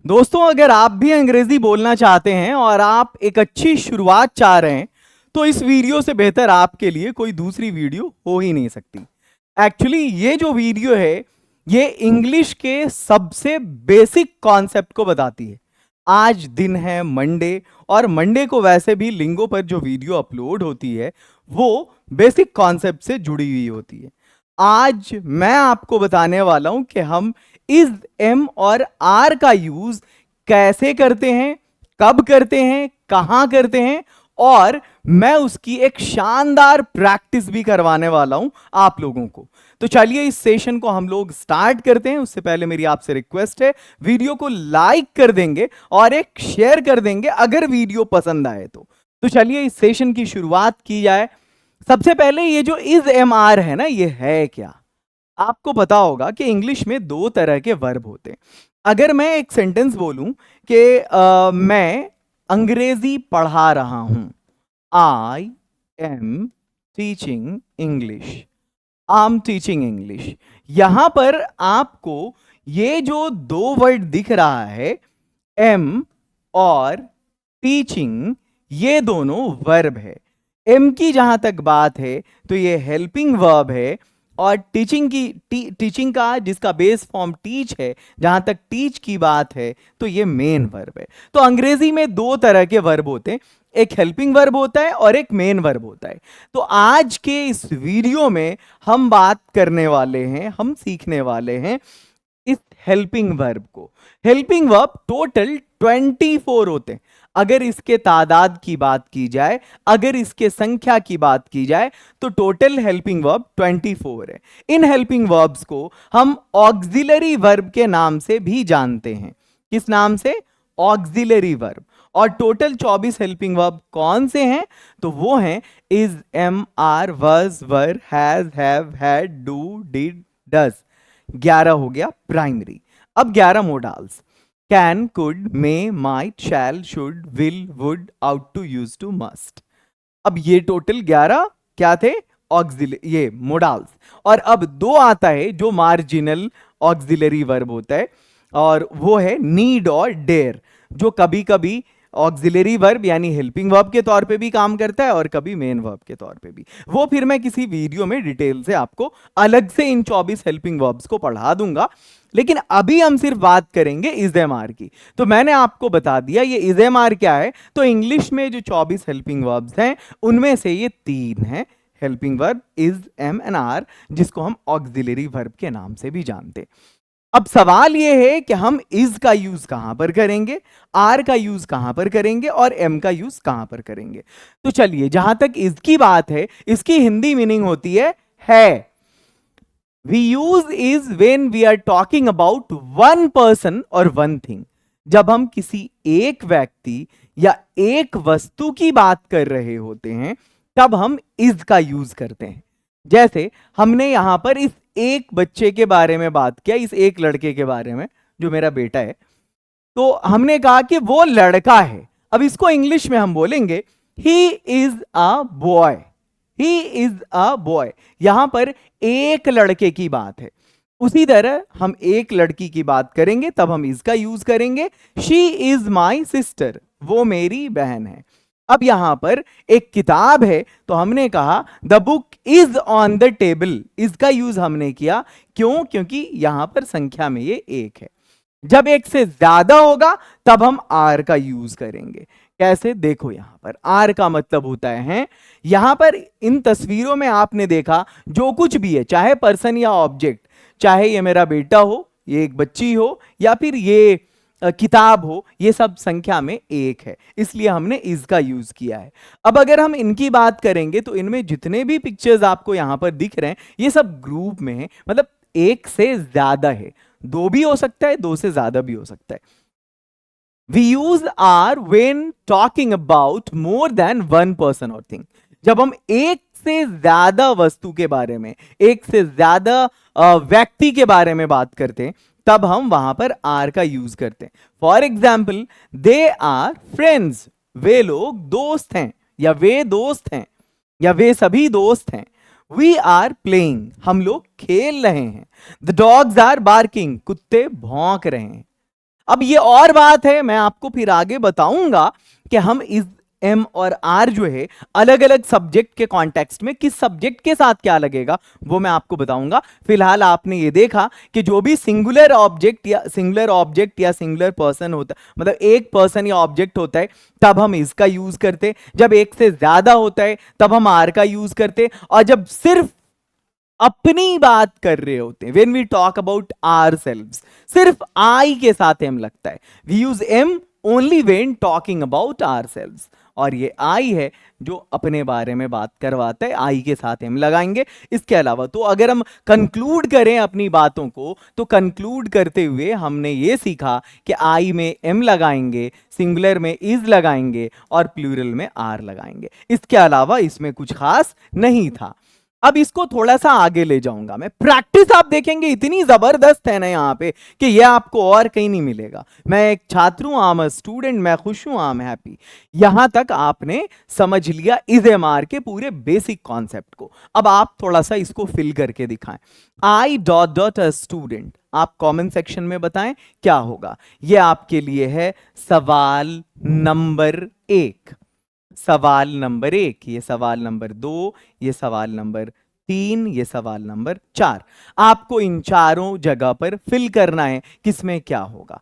दोस्तों, अगर आप भी अंग्रेजी बोलना चाहते हैं और आप एक अच्छी शुरुआत चाह रहे हैं तो इस वीडियो से बेहतर आपके लिए कोई दूसरी वीडियो हो ही नहीं सकती। एक्चुअली ये जो वीडियो है ये इंग्लिश के सबसे बेसिक कॉन्सेप्ट को बताती है। आज दिन है मंडे और मंडे को वैसे भी लिंगो पर जो वीडियो अपलोड होती है वो बेसिक कॉन्सेप्ट से जुड़ी हुई होती है। आज मैं आपको बताने वाला हूं कि हम इज, एम और आर का यूज कैसे करते हैं, कब करते हैं, कहां करते हैं, और मैं उसकी एक शानदार प्रैक्टिस भी करवाने वाला हूं आप लोगों को। तो चलिए इस सेशन को हम लोग स्टार्ट करते हैं। उससे पहले मेरी आपसे रिक्वेस्ट है, वीडियो को लाइक कर देंगे और एक शेयर कर देंगे अगर वीडियो पसंद आए तो चलिए इस सेशन की शुरुआत की जाए। सबसे पहले ये जो इज, एम, आर है ना, ये है क्या? आपको पता होगा कि इंग्लिश में दो तरह के वर्ब होते हैं। अगर मैं एक सेंटेंस बोलूं कि मैं अंग्रेजी पढ़ा रहा हूं, I am teaching English, I am teaching English, यहां पर आपको ये जो दो वर्ड दिख रहा है, एम और टीचिंग, ये दोनों वर्ब है। एम की जहां तक बात है तो ये हेल्पिंग वर्ब है, और टीचिंग का जिसका बेस फॉर्म टीच है, जहां तक टीच की बात है तो ये मेन वर्ब है। तो अंग्रेजी में दो तरह के वर्ब होते हैं, एक हेल्पिंग वर्ब होता है और एक मेन वर्ब होता है। तो आज के इस वीडियो में हम बात करने वाले हैं, हम सीखने वाले हैं इस हेल्पिंग वर्ब को। हेल्पिंग वर्ब टोटल 24 होते हैं। अगर इसके तादाद की बात की जाए, अगर इसके संख्या की बात की जाए तो टोटल हेल्पिंग वर्ब 24 है। इन हेल्पिंग वर्ब्स को हम ऑक्सिलरी वर्ब के नाम से भी जानते हैं। किस नाम से? Auxiliary verb. और टोटल 24 हेल्पिंग वर्ब कौन से हैं? तो वो हैं is, am, are, was, were, has, have, had, do, did, does. 11 हो गया प्राइमरी। अब 11 modals, can, could, may, might, shall, should, will, would, ought to, use to, must. अब ये टोटल 11 क्या थे? ये मोडाल्स। और अब दो आता है जो मार्जिनल ऑक्सिलरी वर्ब होता है, और वो है नीड और डेयर, जो कभी कभी ऑक्सिलरी वर्ब यानी हेल्पिंग वर्ब के तौर पे भी काम करता है और कभी मेन वर्ब के तौर पे भी। वो फिर मैं किसी वीडियो में डिटेल से आपको अलग से इन 24 हेल्पिंग वर्ब्स को पढ़ा दूंगा। लेकिन अभी हम सिर्फ बात करेंगे इज, एम, आर की। तो मैंने आपको बता दिया ये इज, एम, आर क्या है। तो इंग्लिश में जो 24 हेल्पिंग वर्ब्स हैं उनमें से ये तीन हैं, helping verb is, am and are, जिसको हम ऑक्सिलरी वर्ब के नाम से भी जानते हैं। अब सवाल यह है कि हम इज का यूज कहां पर करेंगे, आर का यूज कहां पर करेंगे और एम का यूज कहां पर करेंगे। तो चलिए, जहां तक इज की बात है, इसकी हिंदी मीनिंग होती है। We use is when we are talking about one person और वन थिंग। जब हम किसी एक व्यक्ति या एक वस्तु की बात कर रहे होते हैं तब हम इज का यूज करते हैं। जैसे हमने यहां पर इस एक बच्चे के बारे में बात किया, इस एक लड़के के बारे में जो मेरा बेटा है, तो हमने कहा कि वो लड़का है। अब इसको इंग्लिश में हम बोलेंगे he is a boy, he is a boy. यहां पर एक लड़के की बात है। उसी तरह हम एक लड़की की बात करेंगे तब हम इसका यूज करेंगे, शी इज माई सिस्टर, वो मेरी बहन है। अब यहां पर एक किताब है तो हमने कहा the book is on the table, इसका यूज हमने किया। क्यों? क्योंकि यहां पर संख्या में ये एक है। जब एक से ज्यादा होगा तब हम आर का यूज करेंगे। कैसे? देखो, यहां पर आर का मतलब होता है, यहां पर इन तस्वीरों में आपने देखा जो कुछ भी है, चाहे पर्सन या ऑब्जेक्ट, चाहे ये मेरा बेटा हो, ये एक बच्ची हो, या फिर ये किताब हो, ये सब संख्या में एक है, इसलिए हमने इज का यूज किया है। अब अगर हम इनकी बात करेंगे तो इनमें जितने भी पिक्चर्स आपको यहां पर दिख रहे हैं ये सब ग्रुप में है, मतलब एक से ज्यादा है। दो भी हो सकता है, दो से ज्यादा भी हो सकता है। We use are when talking about more than one person और थिंग। जब हम एक से ज्यादा वस्तु के बारे में, एक से ज्यादा व्यक्ति के बारे में बात करते हैं तब हम वहां पर आर का यूज करते हैं। For example, they are friends, वे लोग दोस्त हैं, या वे दोस्त हैं, या वे सभी दोस्त हैं। वी आर प्लेइंग, हम लोग खेल रहे हैं। द डॉग्स आर बार्किंग, कुत्ते भौंक रहे हैं। अब ये और बात है, मैं आपको फिर आगे बताऊंगा कि हम इस एम और आर जो है अलग अलग सब्जेक्ट के कॉन्टेक्स्ट में किस सब्जेक्ट के साथ क्या लगेगा वो मैं आपको बताऊंगा। फिलहाल आपने ये देखा कि जो भी सिंगुलर ऑब्जेक्ट या सिंगुलर पर्सन होता है, मतलब एक पर्सन या ऑब्जेक्ट होता है, तब हम इसका यूज करते, जब एक से ज्यादा होता है तब हम आर का यूज करते, और जब सिर्फ अपनी बात कर रहे होते हैं, when we talk about ourselves, सिर्फ आई के साथ एम लगता है। We use am only when talking about ourselves, और ये आई है जो अपने बारे में बात करवाता है, आई के साथ एम लगाएंगे। इसके अलावा तो अगर हम कंक्लूड करें अपनी बातों को, तो कंक्लूड करते हुए हमने ये सीखा कि आई में एम लगाएंगे, सिंगुलर में इज लगाएंगे और प्लूरल में आर लगाएंगे। इसके अलावा इसमें कुछ खास नहीं था। अब इसको थोड़ा सा आगे ले जाऊंगा मैं। प्रैक्टिस आप देखेंगे इतनी जबरदस्त है ना यहाँ पे कि ये आपको और कहीं नहीं मिलेगा। मैं एक छात्र हूं, आम स्टूडेंट, मैं खुश हूं, आम हैप्पी। यहां तक आपने समझ लिया इज एम आर के पूरे बेसिक कॉन्सेप्ट को। अब आप थोड़ा सा इसको फिल करके दिखाएं। I dot dot a student, आप कमेंट सेक्शन में बताएं क्या होगा। ये आपके लिए है सवाल नंबर 1, सवाल नंबर 1, ये सवाल नंबर 2, ये सवाल नंबर 3, ये सवाल नंबर 4। आपको इन चारों जगह पर फिल करना है किसमें क्या होगा।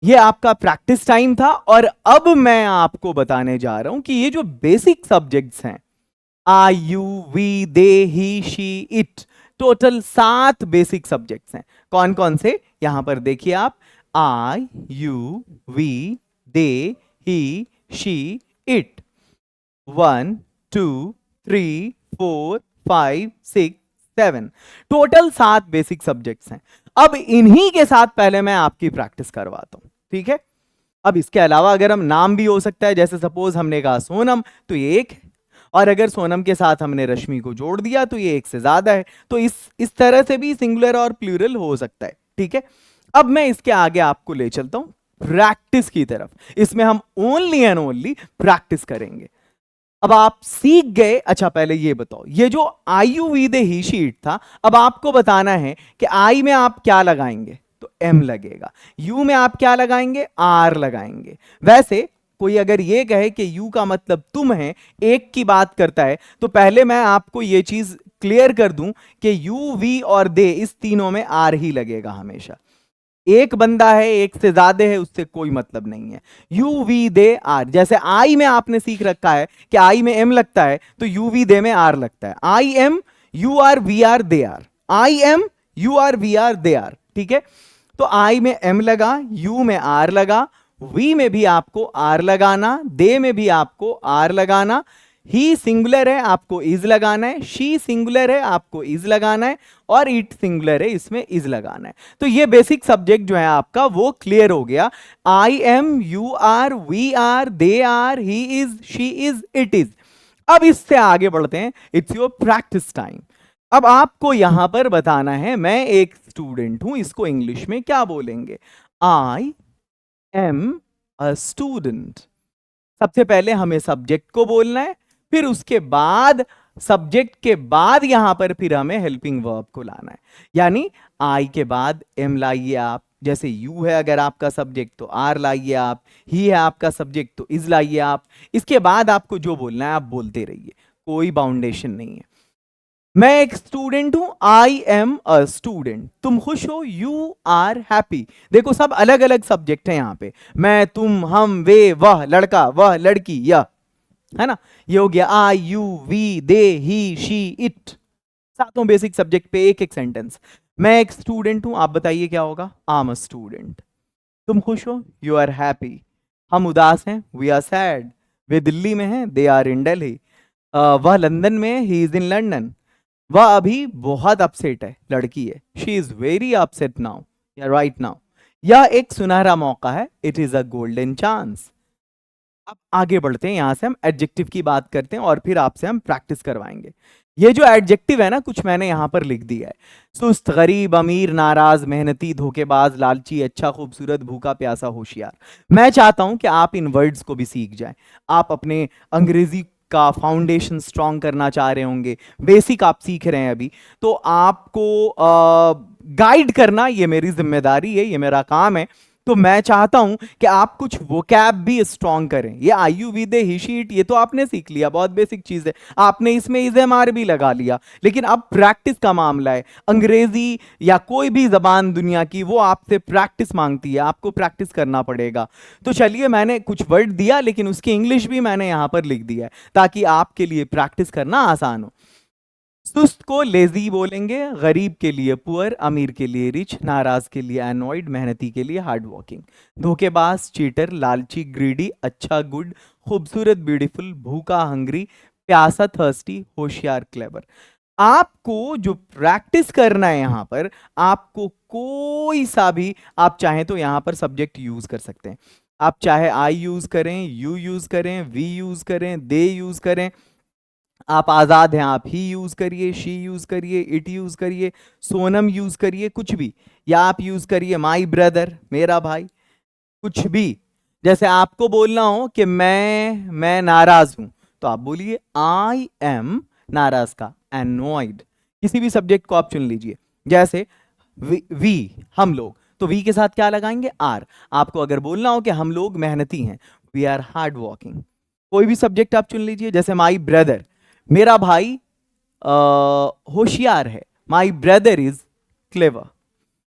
ये आपका प्रैक्टिस टाइम था, और अब मैं आपको बताने जा रहा हूं कि ये जो बेसिक सब्जेक्ट्स हैं, I, you, we, they, he, she, it, total 7 basic subjects हैं। कौन कौन से, यहां पर देखिए आप, I, you, we, they, he, she, it. 1 2 3 4 5 6 7, total 7 basic subjects हैं। अब इन्हीं के साथ पहले मैं आपकी प्रैक्टिस करवाता हूं, ठीक है। अब इसके अलावा अगर हम नाम भी हो सकता है, जैसे सपोज हमने कहा सोनम, तो ये एक है, और अगर सोनम के साथ हमने रश्मि को जोड़ दिया तो ये एक से ज्यादा है। तो इस तरह से भी सिंगुलर और प्लूरल हो सकता है, ठीक है। अब मैं इसके आगे आपको ले चलता हूं प्रैक्टिस की तरफ। इसमें हम ओनली एंड ओनली प्रैक्टिस करेंगे। अब आप सीख गए। अच्छा पहले ये बताओ, ये जो I, you, we, they, he, she, it था, अब आपको बताना है कि आई में आप क्या लगाएंगे, तो एम लगेगा। यू में आप क्या लगाएंगे, आर लगाएंगे। वैसे कोई अगर ये कहे कि यू का मतलब तुम है, एक की बात करता है, तो पहले मैं आपको ये चीज क्लियर कर दूं कि यू, वी और दे, इस तीनों में आर ही लगेगा हमेशा। एक बंदा है, एक से ज्यादा है, उससे कोई मतलब नहीं है। You, we, they, are. जैसे आई में आपने सीख रखा है कि आई में एम लगता है, तो यू, वी, दे में आर लगता है। I am, you are, we are, they are. I am, you are, we are, they are, ठीक है। तो आई में एम लगा, यू में आर लगा, वी में भी आपको आर लगाना, दे में भी आपको आर लगाना, ही सिंगुलर है, आपको इज लगाना है, शी सिंगुलर है, आपको इज लगाना है, और इट सिंगुलर है, इसमें इज लगाना है। तो ये बेसिक सब्जेक्ट जो है आपका वो क्लियर हो गया। I am, you are, we are, they are, he is, she is, it is. अब इससे आगे बढ़ते हैं, इट्स योर प्रैक्टिस टाइम। अब आपको यहां पर बताना है, मैं एक स्टूडेंट हूं, इसको इंग्लिश में क्या बोलेंगे, आई एम अ स्टूडेंट। सबसे पहले हमें सब्जेक्ट को बोलना है, फिर उसके बाद सब्जेक्ट के बाद यहां पर फिर हमें हेल्पिंग वर्ब को लाना है। यानी आई के बाद एम लाइए आप, जैसे यू है अगर आपका सब्जेक्ट तो आर लाइए आप, ही है आपका सब्जेक्ट तो इज लाइए आप। इसके बाद आपको जो बोलना है आप बोलते रहिए, कोई बाउंडेशन नहीं है। मैं एक स्टूडेंट हूं, आई एम अ स्टूडेंट। तुम खुश हो, यू आर हैप्पी। देखो सब अलग अलग सब्जेक्ट है यहां पे, मैं, तुम, हम, वे, वह, लड़का, वह, लड़की, यह, है ना। ये हो गया I, you, we, they, he, she, it. सातों बेसिक सब्जेक्ट पे एक एक सेंटेंस। मैं एक स्टूडेंट हूं, आप बताइए क्या होगा, आई एम अ स्टूडेंट। तुम खुश हो, यू आर हैप्पी। हम उदास हैं, वी आर सैड। वे दिल्ली में हैं, दे आर इन दिल्ली। वह लंदन में है, ही इज इन लंदन। वह अभी बहुत अपसेट है, लड़की है, she is very upset now या राइट नाउ। यह एक सुनहरा मौका है, it is a golden chance. अब आगे बढ़ते हैं, यहां से हम एडजेक्टिव की बात करते हैं और फिर आपसे हम प्रैक्टिस करवाएंगे। ये जो एडजेक्टिव है ना, कुछ मैंने यहां पर लिख दिया है। सुस्त, गरीब, अमीर, नाराज, मेहनती, धोखेबाज, लालची, अच्छा, खूबसूरत, भूखा, प्यासा, होशियार। मैं चाहता हूं कि आप इन वर्ड्स को भी सीख जाएं। आप अपने अंग्रेजी का फाउंडेशन स्ट्रॉन्ग करना चाह रहे होंगे, बेसिक आप सीख रहे हैं अभी, तो आपको गाइड करना ये मेरी जिम्मेदारी है, ये मेरा काम है। तो मैं चाहता हूं कि आप कुछ वोकैब भी स्ट्रॉन्ग करें। ये आयु विदे ही शीट ये तो आपने सीख लिया, बहुत बेसिक चीज है, आपने इसमें इज़ेमार भी लगा लिया, लेकिन अब प्रैक्टिस का मामला है। अंग्रेजी या कोई भी जबान दुनिया की वो आपसे प्रैक्टिस मांगती है, आपको प्रैक्टिस करना पड़ेगा। तो चलिए मैंने कुछ वर्ड दिया लेकिन उसकी इंग्लिश भी मैंने यहां पर लिख दिया है ताकि आपके लिए प्रैक्टिस करना आसान हो। सुस्त को लेजी बोलेंगे, गरीब के लिए पुअर, अमीर के लिए रिच, नाराज के लिए एनॉयड, मेहनती के लिए हार्ड वर्किंग, धोखेबाज चीटर, लालची ग्रीडी, अच्छा गुड, खूबसूरत ब्यूटीफुल, भूखा हंग्री, प्यासा थर्स्टी, होशियार क्लेवर। आपको जो प्रैक्टिस करना है यहां पर, आपको कोई सा भी आप चाहें तो यहां पर सब्जेक्ट यूज कर सकते हैं। आप चाहे आई यूज करें, यू यूज करें, वी यूज करें, दे यूज करें, आप आजाद हैं, आप ही यूज करिए, शी यूज करिए, इट यूज करिए, सोनम यूज करिए, कुछ भी, या आप यूज करिए माई ब्रदर, मेरा भाई, कुछ भी। जैसे आपको बोलना हो कि मैं नाराज हूं तो आप बोलिए आई एम, नाराज का एनॉयड। किसी भी सब्जेक्ट को आप चुन लीजिए। जैसे वी हम लोग, तो वी के साथ क्या लगाएंगे, आर। आपको अगर बोलना हो कि हम लोग मेहनती हैं, वी आर हार्ड वर्किंग। कोई भी सब्जेक्ट आप चुन लीजिए। जैसे माई ब्रदर, मेरा भाई होशियार है, माई ब्रदर इज क्लेवर।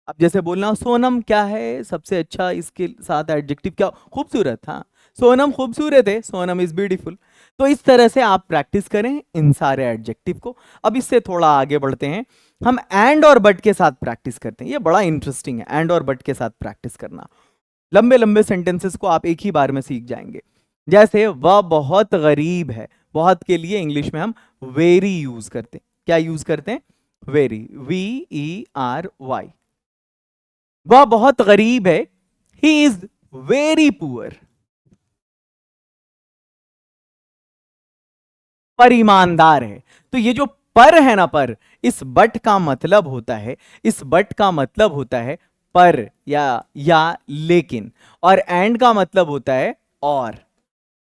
अब जैसे बोलना हो सोनम क्या है सबसे अच्छा, इसके साथ एडजेक्टिव क्या, खूबसूरत। हाँ, सोनम खूबसूरत है, सोनम इज ब्यूटीफुल। तो इस तरह से आप प्रैक्टिस करें इन सारे एडजेक्टिव को। अब इससे थोड़ा आगे बढ़ते हैं, हम एंड और बट के साथ प्रैक्टिस करते हैं। ये बड़ा इंटरेस्टिंग है, एंड और बट के साथ प्रैक्टिस करना। लंबे लंबे सेंटेंसेस को आप एक ही बार में सीख जाएंगे। जैसे वह बहुत गरीब है, बहुत के लिए इंग्लिश में हम वेरी यूज करते हैं। क्या यूज करते हैं, वेरी, VERY। वह बहुत गरीब है, ही इज वेरी पुअर। पर ईमानदार है। तो ये जो पर है ना, पर, इस बट का मतलब होता है, इस बट का मतलब होता है पर या लेकिन, और एंड का मतलब होता है और।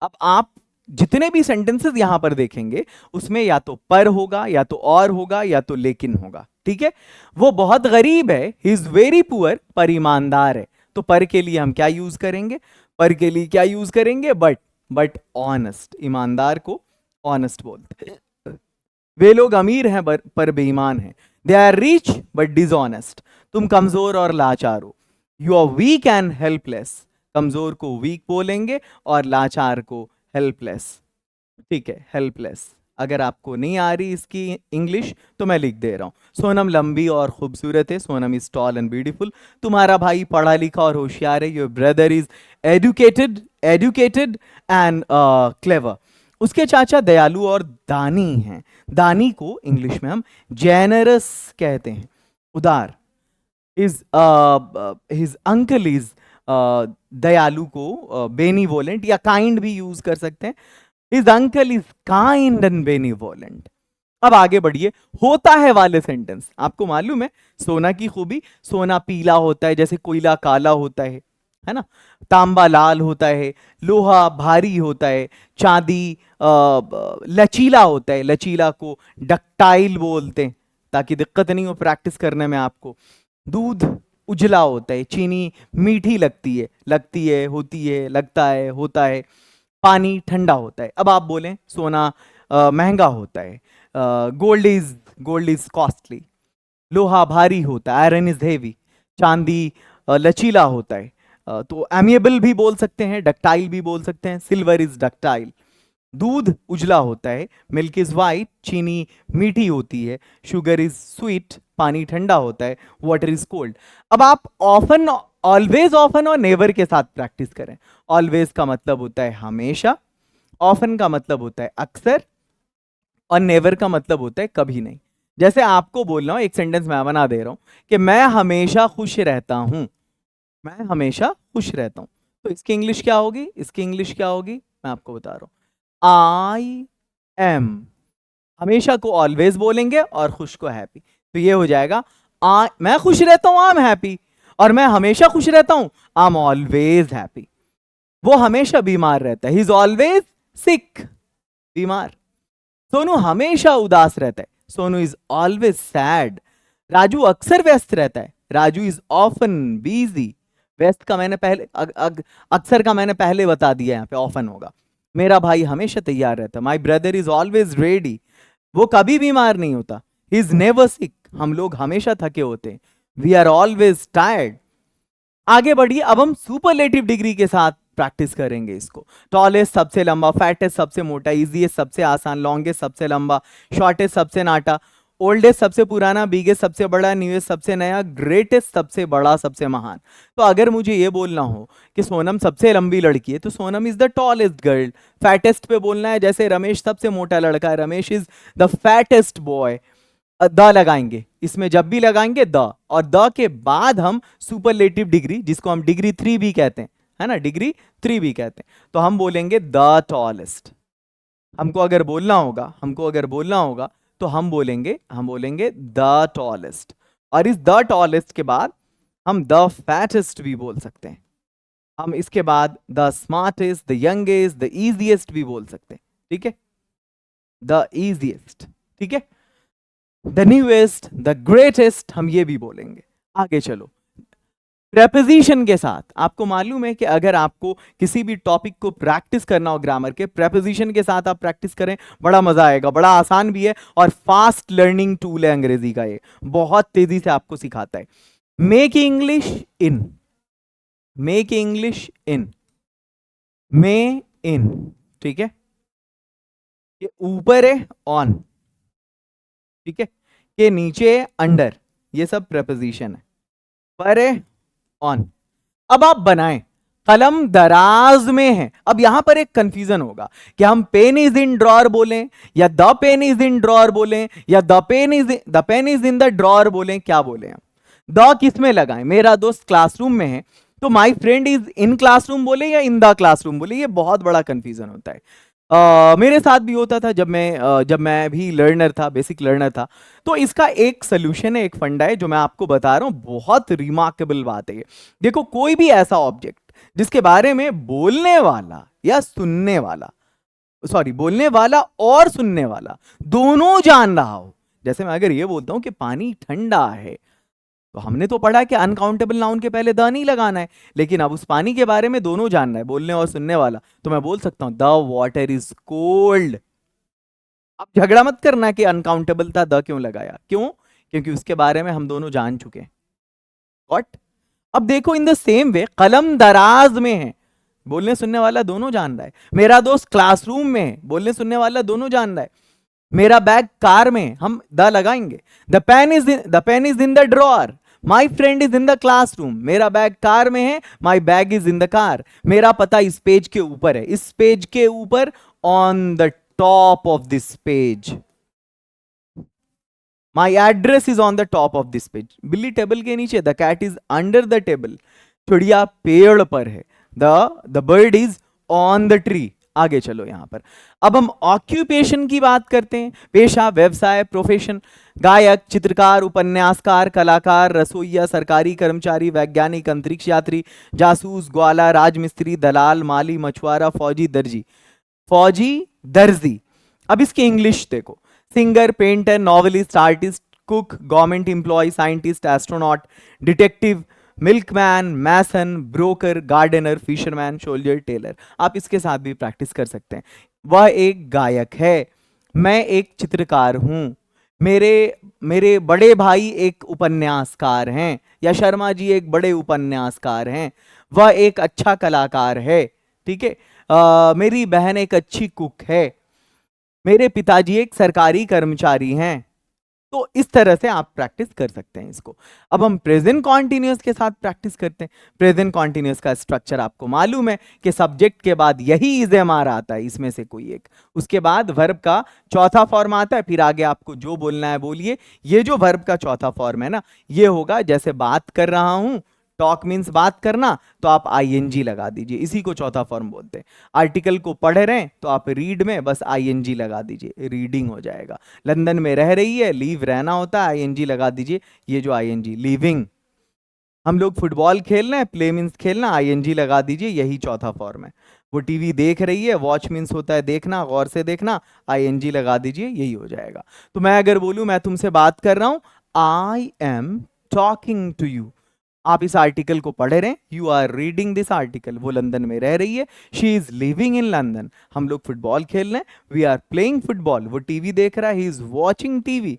अब आप जितने भी सेंटेंसेस यहां पर देखेंगे उसमें या तो पर होगा, या तो और होगा, या तो लेकिन होगा। ठीक है, वो बहुत गरीब है, ही इज वेरी पुअर, पर ईमानदार है। तो पर के लिए हम क्या यूज करेंगे, पर के लिए क्या यूज करेंगे, बट ऑनेस्ट, ईमानदार को ऑनेस्ट बोलते हैं। वे लोग अमीर हैं पर बेईमान हैं, they are rich but dishonest. तुम कमजोर और लाचार हो, you are weak and helpless. कमजोर को वीक बोलेंगे और लाचार को हेल्पलेस। ठीक है, हेल्पलेस। अगर आपको नहीं आ रही इसकी इंग्लिश तो मैं लिख दे रहा हूं। सोनम लंबी और खूबसूरत है, Sonam is tall and beautiful. तुम्हारा भाई पढ़ा लिखा और होशियार है, your brother is educated and clever. उसके चाचा दयालु और दानी हैं। दानी को इंग्लिश में हम जेनरस कहते हैं, उदार। हिज अंकल इज, दयालु को बेनीवोलेंट या काइंड भी यूज कर सकते हैं। His uncle is kind and benevolent. अब आगे बढ़िए, होता है वाले सेंटेंस। आपको मालूम है सोना की खूबी, सोना पीला होता है, जैसे कोयला काला होता है ना, तांबा लाल होता है, लोहा भारी होता है, चांदी लचीला होता है। लचीला को डक्टाइल बोलते हैं, ताकि दिक्कत नहीं हो प्रैक्टिस करने में आपको। दूध उजला होता है, चीनी मीठी लगती है, होती है, लगता है, होता है। पानी ठंडा होता है। अब आप बोलें सोना महंगा होता है, गोल्ड इज कॉस्टली। लोहा भारी होता है, आयरन इज हेवी। चांदी लचीला होता है, तो एमिएबल भी बोल सकते हैं, डक्टाइल भी बोल सकते हैं। Silver is ductile. दूध उजला होता है, मिल्क इज वाइट, चीनी मीठी होती है, शुगर इज स्वीट, पानी ठंडा होता है, वाटर इज कोल्ड। अब आप ऑफन, ऑलवेज, ऑफन और नेवर के साथ प्रैक्टिस करें। ऑलवेज का मतलब होता है हमेशा, ऑफन का मतलब होता है अक्सर, और नेवर का मतलब होता है कभी नहीं। जैसे आपको बोल रहा हूं, एक सेंटेंस मैं बना दे रहा हूं कि मैं हमेशा खुश रहता हूं, मैं हमेशा खुश रहता हूं। तो इसकी इंग्लिश क्या होगी, इसकी इंग्लिश क्या होगी, मैं आपको बता रहा हूं। आई एम, हमेशा को ऑलवेज बोलेंगे और खुश को हैप्पी। तो ये हो जाएगा मैं खुश रहता हूं, आई एम हैप्पी, और मैं हमेशा खुश रहता हूं, आई एम ऑलवेज हैप्पी। वो हमेशा बीमार रहता है, ही इज ऑलवेज सिक, बीमार। सोनू हमेशा उदास रहता है, Sonu is always sad. Raju अक्सर व्यस्त रहता है, राजू इज ऑफन बिजी। वेस्ट का मैंने पहले अक्सर का मैंने पहले बता दिया, यहाँ पे ऑफन होगा। मेरा भाई हमेशा तैयार रहता, my brother is always ready, वो कभी बीमार नहीं होता। ही इज नेवर सिक, हम लोग हमेशा थके होते हैं। We are always tired. आगे बढ़िए, अब हम सुपरलेटिव डिग्री के साथ प्रैक्टिस करेंगे इसको। टॉलेस्ट सबसे लंबा, फैटेस्ट सबसे मोटा, इजीएस्ट सबसे आसान, लॉन्गेस्ट सबसे लंबा, शॉर्टेस्ट सबसे नाटा, ओल्डेस्ट सबसे पुराना, बिगेस्ट सबसे बड़ा, न्यूएस्ट सबसे नया, ग्रेटेस्ट सबसे बड़ा सबसे महान। तो अगर मुझे ये बोलना हो कि सोनम सबसे लंबी लड़की है तो Sonam is the tallest girl. Fattest पे बोलना है, जैसे रमेश सबसे मोटा लड़का है, Ramesh is the fattest boy. The लगाएंगे इसमें, जब भी लगाएंगे द, और द के बाद हम सुपरलेटिव डिग्री, जिसको हम डिग्री 3 भी कहते हैं, है ना, डिग्री 3 भी कहते हैं, तो हम बोलेंगे द टॉलेस्ट। हमको अगर बोलना होगा तो हम बोलेंगे द टॉलेस्ट। और इस द टॉलेस्ट के बाद हम द फैटेस्ट भी बोल सकते हैं, हम इसके बाद the smartest, the youngest, the easiest भी बोल सकते हैं, ठीक है, द इजीएस्ट, ठीक है, द न्यूएस्ट, द ग्रेटेस्ट, हम ये भी बोलेंगे। आगे चलो, प्रेपोजिशन के साथ आपको मालूम है कि अगर आपको किसी भी टॉपिक को प्रैक्टिस करना हो ग्रामर के, प्रेपोजिशन के साथ आप प्रैक्टिस करें, बड़ा मजा आएगा, बड़ा आसान भी है और फास्ट लर्निंग टूल है अंग्रेजी का, ये बहुत तेजी से आपको सिखाता है। Make English in, make English in, may in, ठीक है, ये ऊपर है ऑन, ठीक है, के नीचे अंडर, ये सब प्रेपोजिशन है, पर है ऑन। अब आप बनाएं, कलम दराज में है। अब यहां पर एक कंफ्यूजन होगा कि हम पेन इज इन ड्रॉर बोलें या the pen is in drawer बोलें या the pen is in the drawer बोलें, क्या बोलें हम? द किस में लगाएं? मेरा दोस्त क्लासरूम में है तो माई फ्रेंड इज इन क्लासरूम बोले या इन द क्लासरूम बोले, ये बहुत बड़ा कंफ्यूजन होता है। मेरे साथ भी होता था जब मैं भी लर्नर था, बेसिक लर्नर था। तो इसका एक सोल्यूशन है, एक फंडा है जो मैं आपको बता रहा हूं, बहुत रिमार्केबल बात है। देखो, कोई भी ऐसा ऑब्जेक्ट जिसके बारे में बोलने वाला या सुनने वाला, सॉरी, बोलने वाला और सुनने वाला दोनों जान रहा हो, जैसे मैं अगर ये बोलता हूं कि पानी ठंडा है, तो हमने तो पढ़ा कि अनकाउंटेबल नाउन के पहले द नहीं लगाना है, लेकिन अब उस पानी के बारे में दोनों जानना है, बोलने और सुनने वाला, तो मैं बोल सकता हूं द वाटर इज कोल्ड। अब झगड़ा मत करना कि अनकाउंटेबल था, द क्यों लगाया, क्यों? क्योंकि उसके बारे में हम दोनों जान चुके हैं। व्हाट? अब देखो, इन द सेम वे कलम दराज में है, बोलने सुनने वाला दोनों जान रहा है। मेरा दोस्त क्लासरूम में है, बोलने सुनने वाला दोनों जान रहा है। मेरा बैग कार में, हम द लगाएंगे। The pen is in the drawer, my friend is in the classroom, मेरा बैग कार में है, my bag is in the car. मेरा पता इस पेज के ऊपर है, इस पेज के ऊपर, on the top of this page. My address is on the top of this page. बिल्ली टेबल के नीचे, the cat is under the table, चिड़िया पेड़ पर है, the bird is on the tree. आगे चलो, यहां पर अब हम ऑक्यूपेशन की बात करते हैं, पेशा, व्यवसाय, प्रोफेशन। गायक, चित्रकार, उपन्यासकार, कलाकार, रसोइया, सरकारी कर्मचारी, वैज्ञानिक, अंतरिक्ष यात्री, जासूस, ग्वाला, राजमिस्त्री, दलाल, माली, मछुआरा, फौजी, दर्जी। फौजी, दर्जी। अब इसकी इंग्लिश देखो, singer, painter, novelist, artist, cook, government employ, scientist, astronaut, detective, milkman, mason, broker, gardener, fisherman, soldier, tailor. आप इसके साथ भी प्रैक्टिस कर सकते हैं। वह एक गायक है, मैं एक चित्रकार हूं, मेरे बड़े भाई एक उपन्यासकार हैं, या शर्मा जी एक बड़े उपन्यासकार हैं। वह एक अच्छा कलाकार है, ठीक है। मेरी बहन एक अच्छी कुक है, मेरे पिताजी एक सरकारी कर्मचारी हैं। तो इस तरह से आप प्रैक्टिस कर सकते हैं इसको। अब हम प्रेजेंट कॉन्टिन्यूअस के साथ प्रैक्टिस करते हैं। प्रेजेंट कॉन्टिन्यूअस का स्ट्रक्चर आपको मालूम है कि सब्जेक्ट के बाद यही इज़ेमार आता है, इसमें से कोई एक, उसके बाद वर्ब का चौथा फॉर्म आता है, फिर आगे आपको जो बोलना है बोलिए। ये जो वर्ब का चौथा फॉर्म है ना, ये होगा जैसे बात कर रहा हूं, टॉक मीन्स बात करना, तो आप आईएनजी लगा दीजिए, इसी को चौथा फॉर्म बोलते हैं। आर्टिकल को पढ़ रहे हैं तो आप रीड में बस आईएनजी लगा दीजिए, रीडिंग हो जाएगा। लंदन में रह रही है, लीव रहना होता है, आईएनजी लगा दीजिए, ये जो आईएनजी, लीविंग। हम लोग फुटबॉल खेल रहे हैं, प्ले मीन्स खेलना, आईएनजी लगा दीजिए, यही चौथा फॉर्म है। वो टीवी देख रही है, वॉच मीन्स होता है देखना, गौर से देखना, आईएनजी लगा दीजिए, यही हो जाएगा। तो मैं अगर बोलूं मैं तुमसे बात कर रहा हूं, I am talking to you, आप इस आर्टिकल को पढ़ रहे हैं, you are reading this article. वो लंदन में रह रही है, she is living in London. हम लोग फुटबॉल खेल रहे हैं, वी आर प्लेइंग फुटबॉल। वो टीवी देख रहा है, ही इज वॉचिंग टीवी।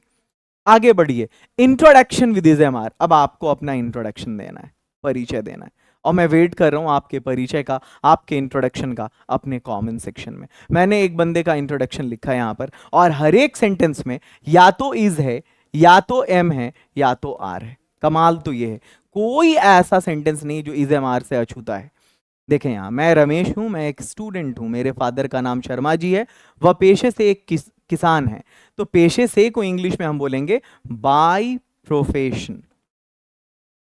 आगे बढ़िए, इंट्रोडक्शन विद इज़ेमार। अब आपको अपना इंट्रोडक्शन देना है, परिचय देना है, और मैं वेट कर रहा हूं आपके परिचय का, आपके इंट्रोडक्शन का अपने कमेंट सेक्शन में। मैंने एक बंदे का इंट्रोडक्शन लिखा है यहां पर, और हर एक सेंटेंस में या तो इज है, या तो एम है, या तो आर है। कमाल तो ये है, कोई ऐसा सेंटेंस नहीं जो इज़ेमार से अछूता है। देखें यहां, मैं रमेश हूं, मैं एक स्टूडेंट हूं, मेरे फादर का नाम शर्मा जी है, वह पेशे से एक किसान है। तो पेशे से को इंग्लिश में हम बोलेंगे बाय प्रोफेशन।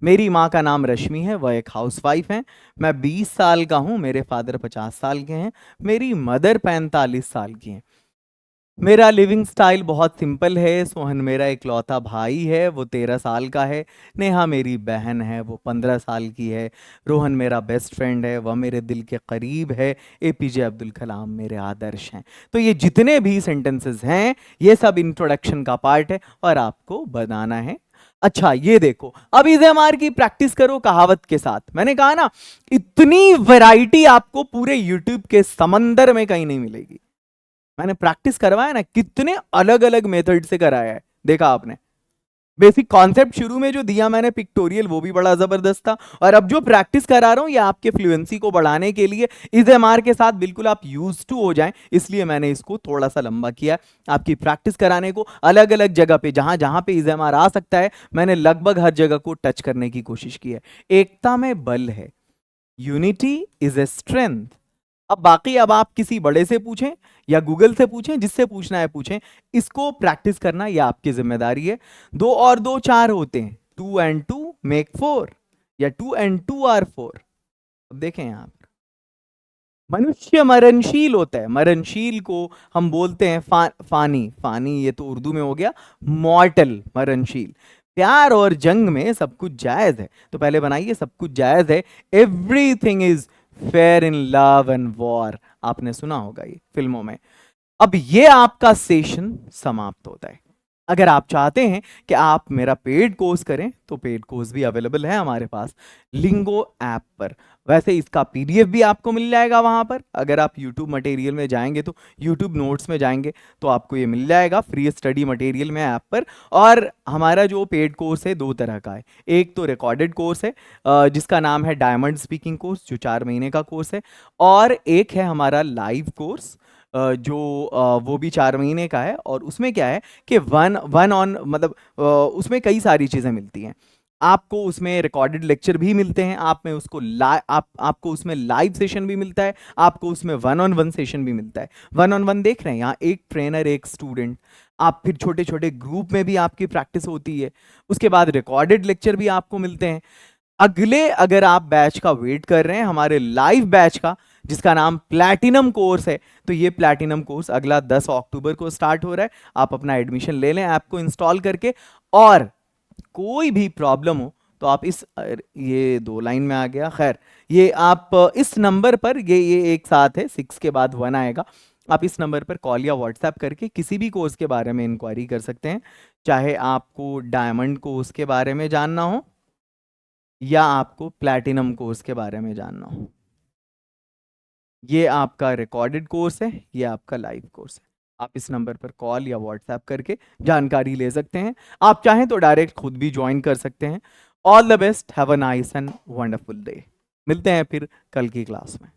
मेरी माँ का नाम रश्मि है, वह एक हाउसवाइफ है। मैं 20 साल का हूं, मेरे फादर 50 साल के हैं, मेरी मदर 45 साल की हैं। मेरा लिविंग स्टाइल बहुत सिंपल है। सोहन मेरा इकलौता भाई है, वो 13 साल का है। नेहा मेरी बहन है, वो 15 साल की है। रोहन मेरा बेस्ट फ्रेंड है, वह मेरे दिल के करीब है। एपीजे अब्दुल कलाम मेरे आदर्श हैं। तो ये जितने भी सेंटेंसेस हैं, ये सब इंट्रोडक्शन का पार्ट है और आपको बनाना है। अच्छा ये देखो, अब इज़ेमार की प्रैक्टिस करो कहावत के साथ। मैंने कहा ना, इतनी वैरायटी आपको पूरे यूट्यूब के समंदर में कहीं नहीं मिलेगी। मैंने प्रैक्टिस करवाया ना, कितने अलग अलग मेथड से कराया है, देखा आपने। बेसिक कॉन्सेप्ट शुरू में जो दिया मैंने पिक्टोरियल, वो भी बड़ा जबरदस्त था। और अब जो प्रैक्टिस करा रहा हूं, ये आपके फ्लुएंसी को बढ़ाने के लिए, इज़ेमार के साथ बिल्कुल आप यूज टू हो जाएं, इसलिए मैंने इसको थोड़ा सा लंबा किया, आपकी प्रैक्टिस कराने को। अलग अलग जगह पे, जहां जहां पे इज़ेमार आ सकता है, मैंने लगभग हर जगह को टच करने की कोशिश की है। एकता में बल है, यूनिटी इज ए स्ट्रेंथ। अब बाकी, अब आप किसी बड़े से पूछें या गूगल से पूछें, जिससे पूछना है पूछें, इसको प्रैक्टिस करना ये आपकी जिम्मेदारी है। 2 और 2 4 होते हैं, 2 and 2 मेक 4, या 2 and 2 आर 4। अब देखें यहां पर, मनुष्य मरणशील होता है, मरणशील को हम बोलते हैं फानी। फानी ये तो उर्दू में हो गया, मॉर्टल, मरणशील। प्यार और जंग में सब कुछ जायज है, तो पहले बनाइए सब कुछ जायज है। Everything is fair in love and war, आपने सुना होगा ये फिल्मों में। अब ये आपका सेशन समाप्त होता है। अगर आप चाहते हैं कि आप मेरा पेड कोर्स करें, तो पेड कोर्स भी अवेलेबल है हमारे पास लिंगो ऐप पर। वैसे इसका पीडीएफ भी आपको मिल जाएगा वहां पर। अगर आप यूट्यूब मटेरियल में जाएंगे, तो यूट्यूब नोट्स में जाएंगे तो आपको ये मिल जाएगा फ्री स्टडी मटेरियल में ऐप पर। और हमारा जो पेड कोर्स है 2 तरह का है। एक तो रिकॉर्डेड कोर्स है, जिसका नाम है डायमंड स्पीकिंग कोर्स, जो 4 महीने का कोर्स है। और एक है हमारा लाइव कोर्स, जो वो भी 4 महीने का है। और उसमें क्या है कि वन ऑन, मतलब उसमें कई सारी चीज़ें मिलती हैं आपको। उसमें रिकॉर्डेड लेक्चर भी मिलते हैं, आपको उसमें लाइव सेशन भी मिलता है, आपको उसमें 1-on-1 सेशन भी मिलता है। 1-on-1 देख रहे हैं यहाँ, एक ट्रेनर एक स्टूडेंट। आप फिर छोटे छोटे ग्रुप में भी आपकी प्रैक्टिस होती है। उसके बाद रिकॉर्डेड लेक्चर भी आपको मिलते हैं। अगले, अगर आप बैच का वेट कर रहे हैं, हमारे लाइव बैच का, जिसका नाम प्लैटिनम कोर्स है, तो ये प्लैटिनम कोर्स अगला 10 अक्टूबर को स्टार्ट हो रहा है। आप अपना एडमिशन ले लें ऐप को इंस्टॉल करके। और कोई भी प्रॉब्लम हो तो आप ये 2 लाइन में आ गया, खैर, ये आप इस नंबर पर, ये एक साथ है, 6 के बाद 1 आएगा। आप इस नंबर पर कॉल या व्हाट्सएप करके किसी भी कोर्स के बारे में इंक्वायरी कर सकते हैं, चाहे आपको डायमंड कोर्स के बारे में जानना हो या आपको प्लैटिनम कोर्स के बारे में जानना हो। ये आपका रिकॉर्डेड कोर्स है, ये आपका लाइव कोर्स है। आप इस नंबर पर कॉल या व्हाट्सएप करके जानकारी ले सकते हैं। आप चाहें तो डायरेक्ट खुद भी ज्वाइन कर सकते हैं। All the best, have a nice and wonderful day. मिलते हैं फिर कल की क्लास में।